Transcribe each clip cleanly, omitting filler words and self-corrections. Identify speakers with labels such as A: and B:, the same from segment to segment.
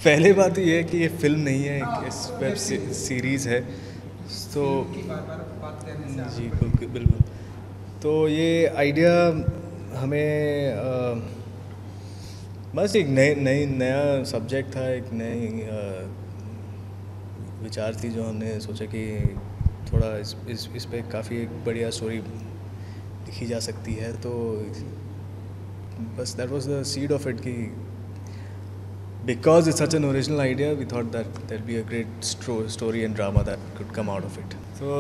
A: पहले बात ये है कि ये फिल्म नहीं है, इस वेब सीरीज़ है। तो
B: की बात करने से
A: जी
B: आपको
A: बिल्कुल बिल्कुल। तो ये आइडिया हमें बस एक नया सब्जेक्ट था, एक नई विचार थी जो हमने सोचा कि थोड़ा इस पे काफ़ी एक बढ़िया स्टोरी लिखी जा सकती है। तो बस that was the seed of it कि because it's such an original idea, we thought that there'd be a great story and drama that could come out of it. So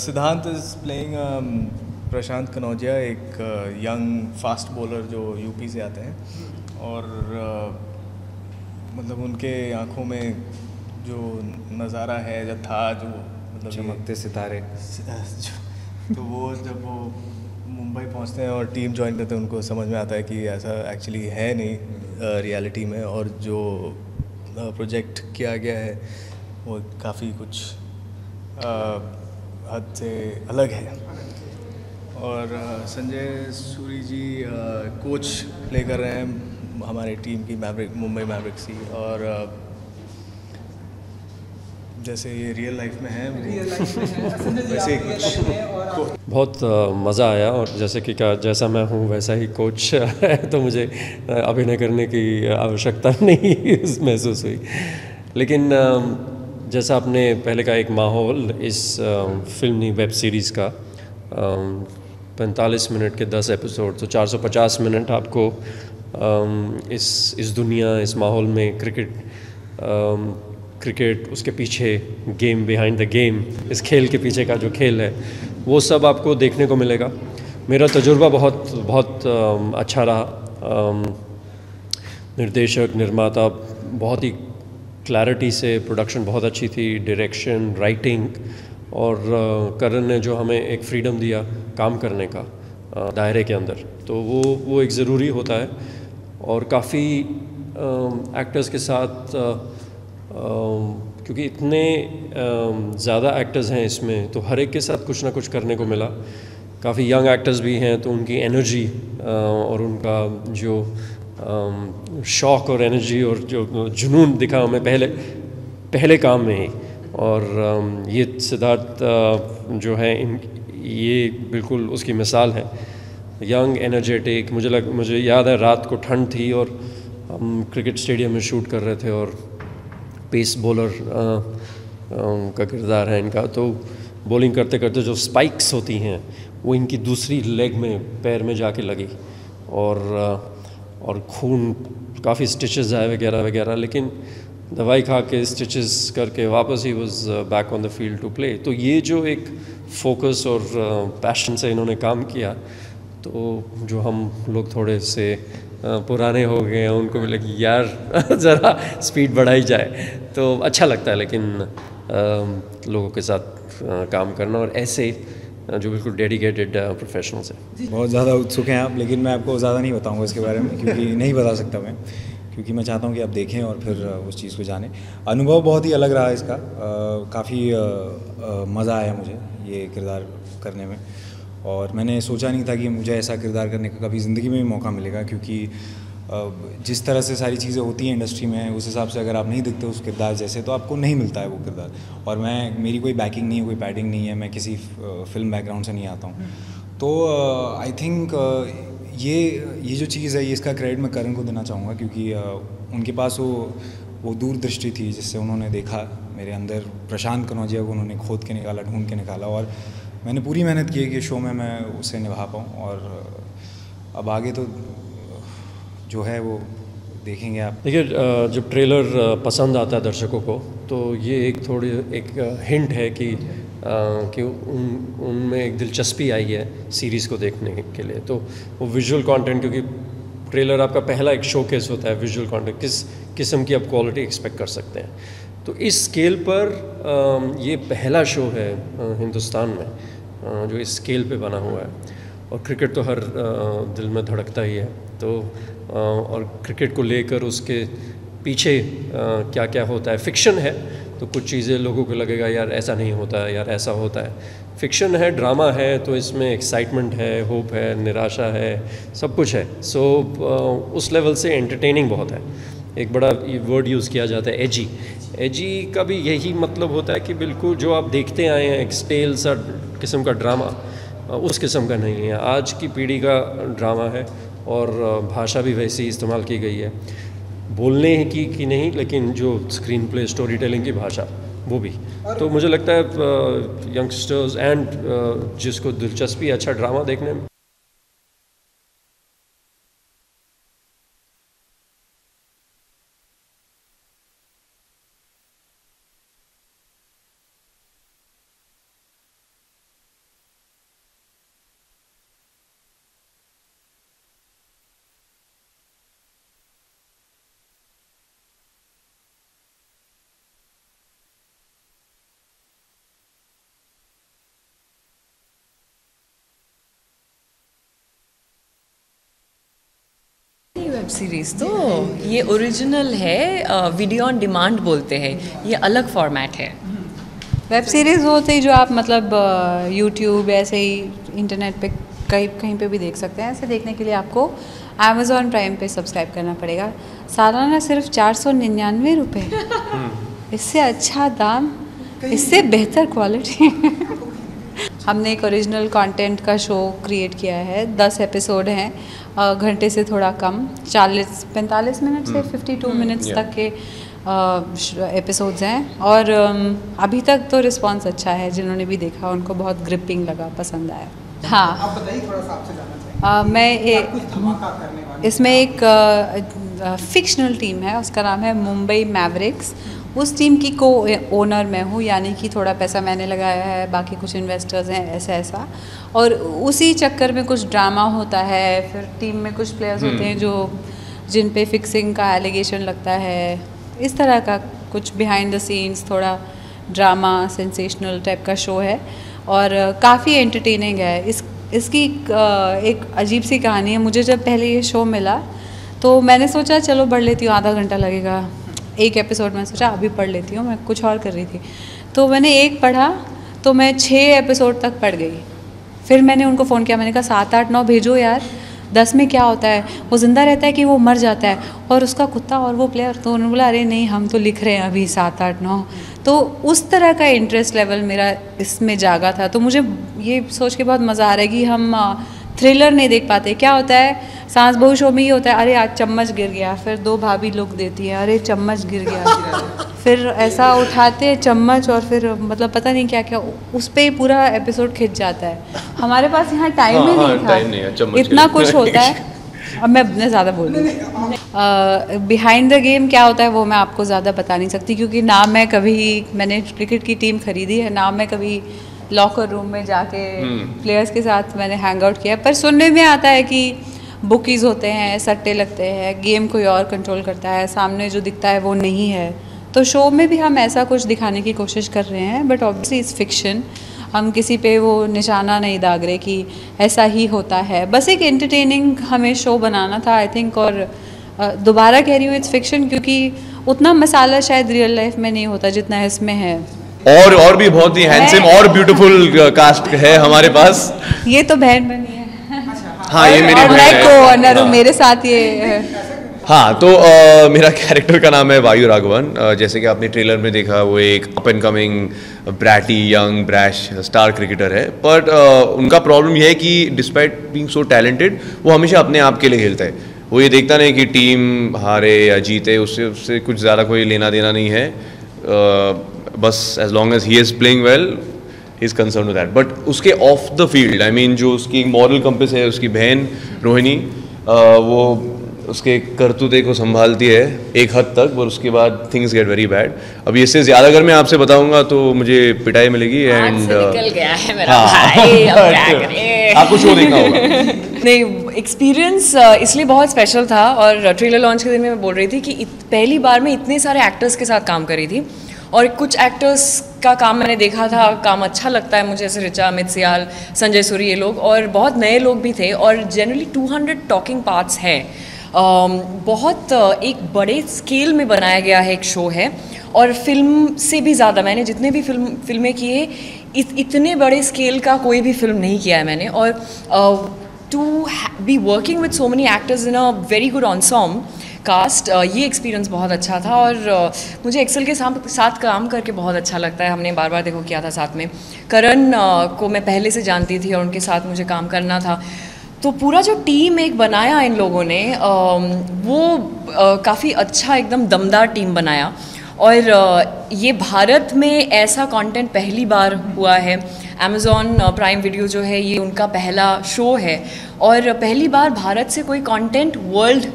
A: Siddhant is playing प्रशांत कनौजिया, एक young fast bowler जो UP से आते हैं। और मतलब उनके आँखों में जो नज़ारा है, जो था, जो मतलब
C: चमकते सितारे
A: तो वो जब वो मुंबई पहुंचते हैं और टीम ज्वाइन करते हैं, उनको समझ में आता है कि ऐसा एक्चुअली है नहीं रियलिटी में, और जो प्रोजेक्ट किया गया है वो काफ़ी कुछ हद से अलग है। और संजय सूरी जी कोच प्ले कर रहे हैं हमारी टीम की, मुंबई मैवरिक्स की। और जैसे ये रियल लाइफ में है वैसे ही कुछ
D: बहुत मज़ा आया। और जैसे कि जैसा मैं हूँ वैसा ही कोच है, तो मुझे अभिनय करने की आवश्यकता नहीं महसूस हुई। लेकिन जैसा आपने पहले का एक माहौल इस फिल्मी वेब सीरीज़ का 45 मिनट के 10 एपिसोड, तो 450 मिनट आपको इस दुनिया, इस माहौल में क्रिकेट, उसके पीछे गेम, बिहाइंड द गेम, इस खेल के पीछे का जो खेल है वो सब आपको देखने को मिलेगा। मेरा तजुर्बा बहुत अच्छा रहा। निर्देशक, निर्माता बहुत ही क्लैरिटी से, प्रोडक्शन बहुत अच्छी थी, डायरेक्शन, राइटिंग, और करण ने जो हमें एक फ्रीडम दिया काम करने का दायरे के अंदर, तो वो एक ज़रूरी होता है। और काफ़ी एक्टर्स के साथ क्योंकि इतने ज़्यादा एक्टर्स हैं इसमें, तो हर एक के साथ कुछ ना कुछ करने को मिला। काफ़ी यंग एक्टर्स भी हैं, तो उनकी एनर्जी और उनका जो शौक़ और एनर्जी और जो जुनून दिखा हमें पहले काम में ही। और ये सिद्धार्थ जो है ये बिल्कुल उसकी मिसाल है। Young, energetic. मुझे याद है रात को ठंड थी और हम क्रिकेट स्टेडियम में शूट कर रहे थे, और पेस बॉलर का किरदार है इनका। तो बॉलिंग करते करते जो स्पाइक्स होती हैं वो इनकी दूसरी लेग में, पैर में जाके लगी, और खून, काफ़ी स्टिचेस आए वगैरह वगैरह, लेकिन दवाई खा के स्टिचेस करके वापस ही was back on the field to play. तो ये जो एक फोकस और पैशन से इन्होंने काम किया, तो जो हम लोग थोड़े से पुराने हो गए हैं उनको भी लगे यार ज़रा स्पीड बढ़ाई जाए, तो अच्छा लगता है। लेकिन लोगों के साथ काम करना, और ऐसे जो बिल्कुल डेडिकेटेड प्रोफेशनल्स हैं।
C: बहुत ज़्यादा उत्सुक हैं आप, लेकिन मैं आपको ज़्यादा नहीं बताऊंगा इसके बारे में, क्योंकि नहीं बता सकता मैं, क्योंकि मैं चाहता हूं कि आप देखें और फिर उस चीज़ को जानें। अनुभव बहुत ही अलग रहा इसका, काफ़ी मज़ा आया मुझे ये किरदार करने में, और मैंने सोचा नहीं था कि मुझे ऐसा किरदार करने का कभी ज़िंदगी में भी मौका मिलेगा, क्योंकि जिस तरह से सारी चीज़ें होती हैं इंडस्ट्री में, उस हिसाब से अगर आप नहीं दिखते उस किरदार जैसे, तो आपको नहीं मिलता है वो किरदार। और मेरी कोई बैकिंग नहीं है, कोई पैडिंग नहीं है, मैं किसी फिल्म बैकग्राउंड से नहीं आता हूँ। तो आई थिंक ये जो चीज़ है, ये इसका क्रेडिट मैं करण को देना चाहूँगा, क्योंकि उनके पास वो दूरदृष्टि थी जिससे उन्होंने देखा मेरे अंदर प्रशांत कनौजिया को, उन्होंने खोद के निकाला, ढूंढ के निकाला, और मैंने पूरी मेहनत की कि शो में मैं उसे निभा पाऊँ। और अब आगे तो जो है वो देखेंगे आप।
D: देखिए, जब ट्रेलर पसंद आता है दर्शकों को, तो ये एक हिंट है कि उनमें एक दिलचस्पी आई है सीरीज़ को देखने के लिए। तो वो विजुअल कंटेंट, क्योंकि ट्रेलर आपका पहला एक शोकेस होता है विजुअल कंटेंट, किस किस्म की आप क्वालिटी एक्सपेक्ट कर सकते हैं। तो इस स्केल पर ये पहला शो है हिंदुस्तान में जो इस स्केल पे बना हुआ है। और क्रिकेट तो हर दिल में धड़कता ही है, तो और क्रिकेट को लेकर उसके पीछे क्या क्या होता है। फिक्शन है तो कुछ चीज़ें लोगों को लगेगा यार ऐसा नहीं होता है, यार ऐसा होता है। फिक्शन है, ड्रामा है, तो इसमें एक्साइटमेंट है, होप है, निराशा है, सब कुछ है। सो उस लेवल से एंटरटेनिंग बहुत है। एक बड़ा वर्ड यूज़ किया जाता है एजी। एजी का भी यही मतलब होता है कि बिल्कुल जो आप देखते आए हैं एक स्टेल सा किस्म का ड्रामा, उस किस्म का नहीं है। आज की पीढ़ी का ड्रामा है और भाषा भी वैसी इस्तेमाल की गई है, बोलने की नहीं, लेकिन जो स्क्रीन प्ले स्टोरी टेलिंग की भाषा वो भी। तो मुझे लगता है यंगस्टर्स एंड जिसको दिलचस्पी है अच्छा ड्रामा देखने में,
E: वेब सीरीज़ तो ये ओरिजिनल है, वीडियो ऑन डिमांड बोलते हैं, ये अलग फॉर्मेट है।
F: वेब सीरीज़ होते ही जो आप मतलब यूट्यूब ऐसे ही इंटरनेट पे कहीं पे भी देख सकते हैं। ऐसे देखने के लिए आपको Amazon प्राइम पे सब्सक्राइब करना पड़ेगा। सालाना सिर्फ 499 रुपये। इससे अच्छा दाम, इससे बेहतर क्वालिटी। हमने एक ओरिजिनल कंटेंट का शो क्रिएट किया है। 10 एपिसोड हैं, घंटे से थोड़ा कम, 45 मिनट से 52 मिनट्स तक के एपिसोड्स हैं। और अभी तक तो रिस्पांस अच्छा है, जिन्होंने भी देखा उनको बहुत ग्रिपिंग लगा, पसंद आया। हाँ,
B: आप बताइए थोड़ा सा, आपसे जानना चाहिए। कुछ धमाका करने वाले
F: इसमें एक फिक्शनल टीम है, उसका नाम है मुंबई मैवरिक्स। उस टीम की को ओनर मैं हूँ, यानी कि थोड़ा पैसा मैंने लगाया है, बाकी कुछ इन्वेस्टर्स हैं, ऐसा। और उसी चक्कर में कुछ ड्रामा होता है। फिर टीम में कुछ प्लेयर्स होते हैं जो जिन पे फिक्सिंग का एलिगेशन लगता है। इस तरह का कुछ बिहाइंड द सीन्स, थोड़ा ड्रामा सेंसेशनल टाइप का शो है और काफ़ी एंटरटेनिंग है। इसकी एक अजीब सी कहानी है। मुझे जब पहले ये शो मिला तो मैंने सोचा चलो पढ़ लेती हूँ, आधा घंटा लगेगा एक एपिसोड में, सोचा अभी पढ़ लेती हूँ, मैं कुछ और कर रही थी। तो मैंने एक पढ़ा तो मैं 6 एपिसोड तक पढ़ गई। फिर मैंने उनको फ़ोन किया, मैंने कहा 7, 8, 9 भेजो यार, 10 में क्या होता है, वो ज़िंदा रहता है कि वो मर जाता है, और उसका कुत्ता और वो प्लेयर। तो उन्होंने बोला अरे नहीं, हम तो लिख रहे हैं अभी 7, 8, 9। तो उस तरह का इंटरेस्ट लेवल मेरा इसमें जागा था। तो मुझे ये सोच के बहुत मज़ा आ रहा है कि हम थ्रिलर नहीं देख पाते। क्या होता है सास बहू शो में ये होता है, अरे आज चम्मच गिर गया, फिर 2 भाभी लुक देती है, अरे चम्मच गिर गया, फिर ऐसा उठाते हैं चम्मच और फिर मतलब पता नहीं क्या क्या, उस पर पूरा एपिसोड खिंच जाता है। हमारे पास यहाँ टाइम ही नहीं था, इतना कुछ होता है। अब मैं अपने ज़्यादा बोल रही हूँ। बिहाइंड द गेम क्या होता है वो मैं आपको ज़्यादा बता नहीं सकती, क्योंकि ना मैंने क्रिकेट की टीम खरीदी है, ना मैं कभी लॉकर रूम में जाके प्लेयर्स के साथ मैंने हैंग आउट किया। पर सुनने में आता है कि बुकीज़ होते हैं, सट्टे लगते हैं, गेम कोई और कंट्रोल करता है, सामने जो दिखता है वो नहीं है। तो शो में भी हम ऐसा कुछ दिखाने की कोशिश कर रहे हैं, बट ऑब्वियसली इट्स फिक्शन। हम किसी पे वो निशाना नहीं दाग रहे कि ऐसा ही होता है। बस एक एंटरटेनिंग हमें शो बनाना था आई थिंक। और दोबारा कह रही हूँ इट्स फिक्शन, क्योंकि उतना मसाला शायद रियल लाइफ में नहीं होता जितना इसमें है।
G: और भी बहुत ही हैंडसम और ब्यूटीफुल कास्ट है हमारे पास।
F: ये तो बहन बनी है।
G: हाँ, ये मेरी बहन है।
F: को मेरे साथ ये
G: हाँ, तो मेरा कैरेक्टर का नाम है वायु राघवन। जैसे कि आपने ट्रेलर में देखा, वो एक up and coming bratty young brash star cricketer है। बट उनका प्रॉब्लम यह है कि डिस्पाइट बीइंग सो टैलेंटेड, वो हमेशा अपने आप के लिए खेलता है। वो ये देखता नहीं कि टीम हारे या जीते, उससे कुछ ज़्यादा कोई लेना देना नहीं है। बस as long as he is playing well, he is concern with that. But उसके off the field, I mean जो उसकी एक मॉरल कंपेस है, उसकी बहन रोहिणी, वो उसके करतूते को संभालती है एक हद तक, और उसके बाद थिंग्स गेट वेरी बैड। अब इससे ज़्यादा अगर मैं आपसे बताऊंगा तो मुझे पिटाई मिलेगी। एंड
E: निकल गया है मेरा भाई, अब क्या करें।
G: आपको शो देखना होगा।
E: नहीं, एक्सपीरियंस इसलिए बहुत स्पेशल था। और ट्रेलर लॉन्च के दिन में मैं बोल रही थी कि पहली बार मैं इतने सारे एक्टर्स के साथ काम करी थी, और कुछ एक्टर्स का काम मैंने देखा था, काम अच्छा लगता है मुझे, जैसे ऋचा, अमित सियाल, संजय सूरी, ये लोग, और बहुत नए लोग भी थे। और जनरली 200 टॉकिंग पार्ट्स हैं। बहुत एक बड़े स्केल में बनाया गया है एक शो है। और फिल्म से भी ज़्यादा, मैंने जितने भी फिल्में किए, इतने बड़े स्केल का कोई भी फिल्म नहीं किया है मैंने। और to be working with so many actors in a very good ensemble cast, ये एक्सपीरियंस बहुत अच्छा था। और मुझे एक्सेल के साथ काम करके बहुत अच्छा लगता है। हमने बार बार देखो किया था साथ में। करण को मैं पहले से जानती थी और उनके साथ मुझे काम करना था, तो पूरा जो टीम एक बनाया इन लोगों ने, वो काफ़ी अच्छा एकदम दमदार टीम बनाया। और ये भारत में ऐसा कंटेंट पहली बार हुआ है। Amazon प्राइम वीडियो जो है ये उनका पहला शो है और पहली बार भारत से कोई कंटेंट वर्ल्ड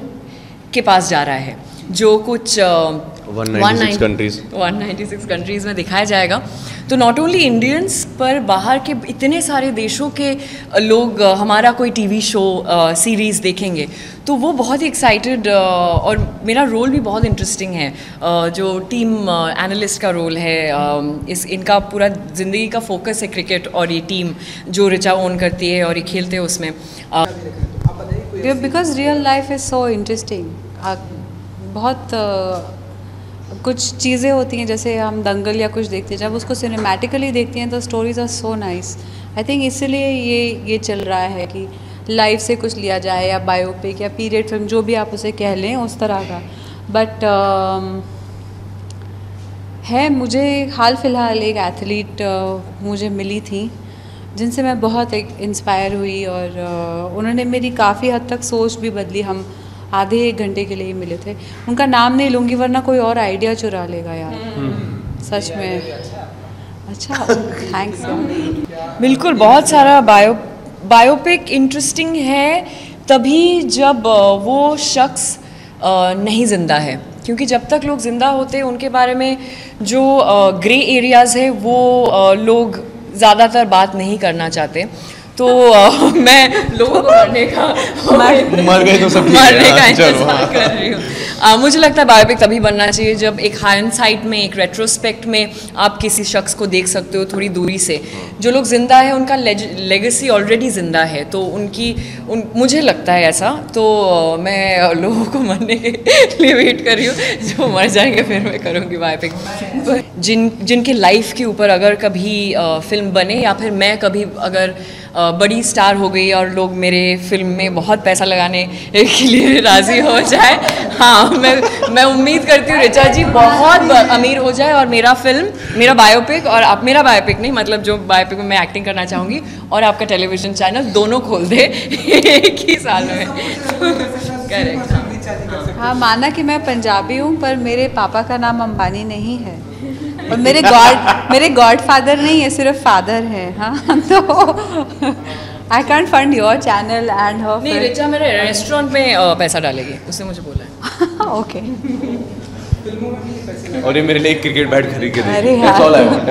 E: के पास जा रहा है, जो कुछ 196 कंट्रीज़ में दिखाया जाएगा। तो नॉट ओनली इंडियंस पर बाहर के इतने सारे देशों के लोग हमारा कोई टीवी शो सीरीज़ देखेंगे, तो वो बहुत ही एक्साइटेड। और मेरा रोल भी बहुत इंटरेस्टिंग है, जो टीम एनालिस्ट का रोल है। इनका पूरा ज़िंदगी का फोकस है क्रिकेट, और ये टीम जो रिचा ओन करती है और ये खेलते हैं उसमें।
F: Because real life is so interesting. बहुत कुछ चीज़ें होती हैं, जैसे हम दंगल या कुछ देखते हैं, जब उसको सिनेमैटिकली देखते हैं तो stories are so nice. I think इसीलिए ये चल रहा है कि लाइफ से कुछ लिया जाए, या बायोपिक या पीरियड फिल्म, जो भी आप उसे कह लें, उस तरह का। बट है, मुझे हाल फिलहाल एक एथलीट मुझे मिली थी जिनसे मैं बहुत इंस्पायर हुई, और उन्होंने मेरी काफ़ी हद तक सोच भी बदली। हम आधे एक घंटे के लिए ही मिले थे। उनका नाम नहीं लूँगी वरना कोई और आइडिया चुरा लेगा यार, सच में। अच्छा, थैंक्स यार।
E: बिल्कुल, बहुत सारा बायोपिक इंटरेस्टिंग है तभी जब वो शख्स नहीं ज़िंदा है, क्योंकि जब तक लोग ज़िंदा होते हैं उनके बारे में जो ग्रे एरियाज़ है वो लोग ज़्यादातर बात नहीं करना चाहते। तो मैं लोगों को
G: मर गए तो सब
E: मरने का इंतजार कर रही हूँ। मुझे लगता है बायोपिक तभी बनना चाहिए जब एक हाइंडसाइट में, एक रेट्रोस्पेक्ट में आप किसी शख्स को देख सकते हो थोड़ी दूरी से। जो लोग ज़िंदा है उनका लेगेसी ऑलरेडी ज़िंदा है, तो मुझे लगता है ऐसा। तो मैं लोगों को मरने के लिए वेट कर रही हूँ, जो मर जाएंगे फिर मैं करूँगी बायोपिक। जिनके लाइफ के ऊपर अगर कभी फिल्म बने, या फिर मैं कभी अगर बड़ी स्टार हो गई और लोग मेरे फिल्म में बहुत पैसा लगाने के लिए राज़ी हो जाए, हाँ, मैं उम्मीद करती हूँ रिचा जी बहुत अमीर हो जाए और मेरा बायोपिक, और आप मेरा बायोपिक नहीं, मतलब जो बायोपिक में मैं एक्टिंग करना चाहूँगी, और आपका टेलीविज़न चैनल दोनों खोल दे एक ही साल में। करेक्ट।
F: हाँ, माना कि मैं पंजाबी हूँ, पर मेरे पापा का नाम अंबानी नहीं है, और मेरे गॉडफादर नहीं है, सिर्फ फादर है। हाँ, तो I can't fund your channel and her.
E: नहीं, रिचा मेरे रेस्टोरेंट में पैसा डालेगी, उसने मुझे बोला है।
F: ओके।
G: और ये मेरे लिए एक क्रिकेट बैट खरीद के
F: अरे
G: दे। That's all I want.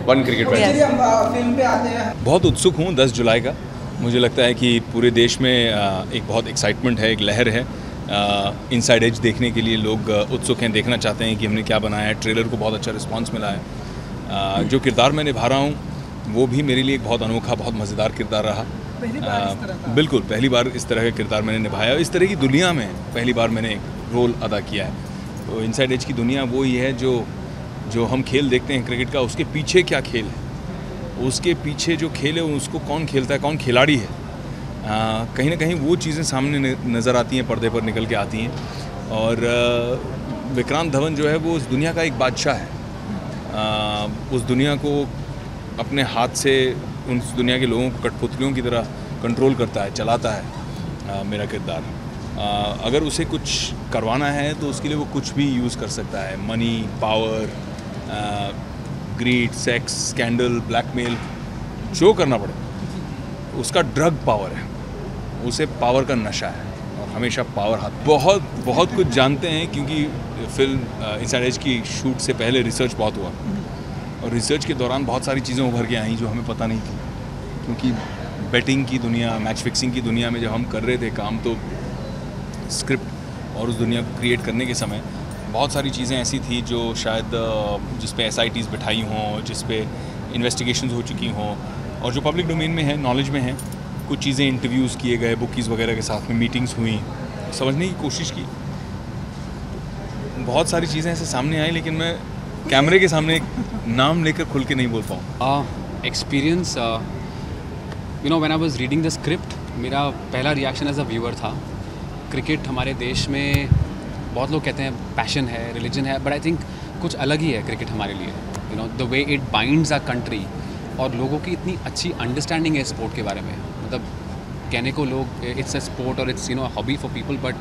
G: One cricket bat.
B: Film पे आते हैं।
H: बहुत उत्सुक हूँ 10 जुलाई का। मुझे लगता है कि पूरे देश में एक बहुत एक्साइटमेंट है, एक लहर है। इनसाइड एज देखने के लिए लोग उत्सुक हैं, देखना चाहते हैं कि हमने क्या बनाया है। ट्रेलर को बहुत अच्छा रिस्पांस मिला है। जो किरदार मैं निभा रहा हूँ वो भी मेरे लिए एक बहुत अनोखा, बहुत मज़ेदार किरदार रहा। बिल्कुल पहली बार इस तरह का किरदार मैंने निभाया, इस तरह की दुनिया में पहली बार मैंने एक रोल अदा किया है। तो इनसाइड एज की दुनिया वो ही है जो हम खेल देखते हैं क्रिकेट का, उसके पीछे क्या खेल है, उसके पीछे जो खेल है उसको कौन खेलता है, कौन खिलाड़ी है। कहीं ना कहीं वो चीज़ें सामने नज़र आती हैं, पर्दे पर निकल के आती हैं। और विक्रांत धवन जो है वो उस दुनिया का एक बादशाह है। उस दुनिया को अपने हाथ से उस दुनिया के लोगों को कठपुतलियों की तरह कंट्रोल करता है, चलाता है मेरा किरदार। अगर उसे कुछ करवाना है तो उसके लिए वो कुछ भी यूज़ कर सकता है। Money, power, greed, sex, scandal, blackmail, जो करना पड़े। उसका ड्रग पावर है, उसे पावर का नशा है, और हमेशा पावर हाथ। बहुत कुछ जानते हैं, क्योंकि फिल्म इनसाइड एज की शूट से पहले रिसर्च बहुत हुआ, और रिसर्च के दौरान बहुत सारी चीज़ें उभर के आई जो हमें पता नहीं थी। क्योंकि बेटिंग की दुनिया, मैच फिक्सिंग की दुनिया में जब हम कर रहे थे काम, तो स्क्रिप्ट और उस दुनिया को क्रिएट करने के समय बहुत सारी चीज़ें ऐसी थी जो शायद जिस पे SITs बिठाई हों, जिस पे इन्वेस्टिगेशंस हो चुकी हों, और जो पब्लिक डोमेन में है, नॉलेज में है। कुछ चीज़ें इंटरव्यूज़ किए गए, बुकीज़ वगैरह के साथ में मीटिंग्स हुई, समझने की कोशिश की। बहुत सारी चीज़ें ऐसे सामने आई, लेकिन मैं कैमरे के सामने नाम लेकर खुल के नहीं बोल पाऊँ।
I: Experience, you know, when I was reading the script, मेरा पहला रिएक्शन एज अ व्यूअर था, क्रिकेट हमारे देश में बहुत लोग कहते हैं पैशन है, रिलीजन है, बट आई थिंक कुछ अलग ही है क्रिकेट हमारे लिए। You know the way it binds our country, और लोगों की इतनी अच्छी अंडरस्टैंडिंग है स्पोर्ट के बारे में। मतलब कहने को लोग इट्स अ स्पोर्ट और it's hobby for people, but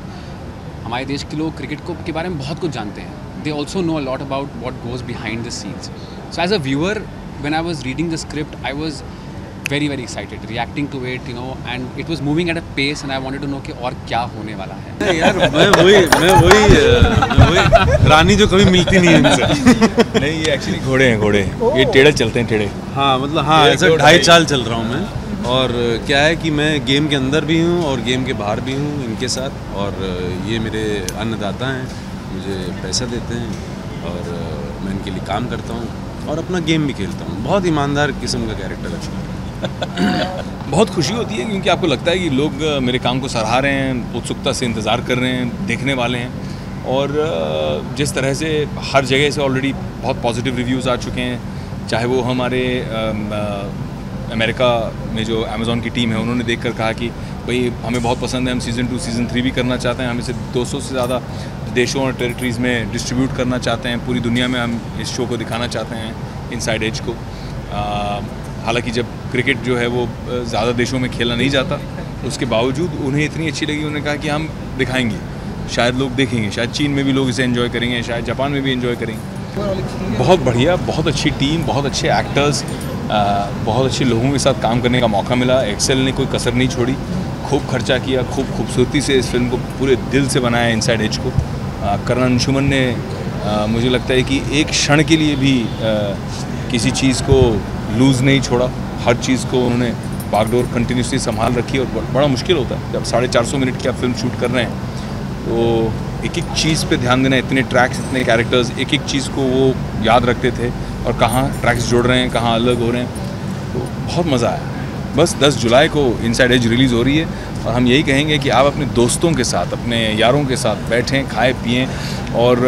I: हमारे देश के लोग क्रिकेट को के बारे में बहुत कुछ जानते हैं। They also know a lot about what goes behind the scenes. So as a viewer when I was reading the script I was very very excited reacting to it, and it was moving at a pace and I wanted to know कि और क्या होने वाला है।
J: यार मैं वही रानी जो कभी मिलती नहीं है इनसे।
H: नहीं, ये एक्चुअली घोड़े, ये टेढ़े चलते हैं, टेढ़े।
J: हाँ मतलब हाँ, ऐसा 2.5 चाल चल रहा हूँ मैं। और क्या है कि मैं गेम के अंदर भी हूँ और गेम के बाहर भी हूँ इनके साथ, और ये मेरे अन्नदाता हैं, मुझे पैसा देते हैं और मैं इनके लिए काम करता हूँ और अपना गेम भी खेलता हूँ। बहुत ईमानदार किस्म का कैरेक्टर है।
H: बहुत खुशी होती है क्योंकि आपको लगता है कि लोग मेरे काम को सराहा रहे हैं, उत्सुकता से इंतज़ार कर रहे हैं, देखने वाले हैं। और जिस तरह से हर जगह से ऑलरेडी बहुत पॉजिटिव रिव्यूज़ आ चुके हैं, चाहे वो हमारे अमेरिका में जो अमेज़ॉन की टीम है उन्होंने देखकर कहा कि भाई हमें बहुत पसंद है, हम सीज़न 2 सीज़न 3 भी करना चाहते हैं, हम इसे 200 से ज़्यादा देशों और टेरिटरीज़ में डिस्ट्रीब्यूट करना चाहते हैं, पूरी दुनिया में हम इस शो को दिखाना चाहते हैं, इनसाइड एज को। हालांकि जब क्रिकेट जो है वो ज़्यादा देशों में खेला नहीं जाता, उसके बावजूद उन्हें इतनी अच्छी लगी, उन्होंने कहा कि हम दिखाएंगे, शायद लोग देखेंगे, शायद चीन में भी लोग इसे एंजॉय करेंगे, शायद जापान में भी एंजॉय करेंगे। बहुत बढ़िया, बहुत अच्छी टीम, बहुत अच्छे एक्टर्स, बहुत अच्छे लोगों के साथ काम करने का मौका मिला। एक्सेल ने कोई कसर नहीं छोड़ी, खूब खर्चा किया, खूब खूबसूरती से इस फिल्म को पूरे दिल से बनाया इनसाइड एज को। करण अंशुमन ने मुझे लगता है कि एक क्षण के लिए भी किसी चीज़ को लूज़ नहीं छोड़ा, हर चीज़ को उन्होंने बागडोर कंटिन्यूसली संभाल रखी। और बड़ा मुश्किल होता है जब 450 मिनट की आप फिल्म शूट कर रहे हैं, तो एक एक चीज़ पे ध्यान देना, इतने ट्रैक्स, इतने कैरेक्टर्स, एक एक चीज़ को वो याद रखते थे और कहाँ ट्रैक्स जुड़ रहे हैं, कहाँ अलग हो रहे हैं, तो बहुत मज़ा आया। बस 10 जुलाई को इनसाइड एज रिलीज़ हो रही है और हम यही कहेंगे कि आप अपने दोस्तों के साथ, अपने यारों के साथ बैठें, खाएं पिएं और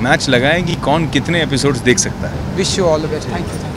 H: मैच लगाएं कि कौन कितने एपिसोड्स देख सकता है।
B: Wish you all the best. Thank you.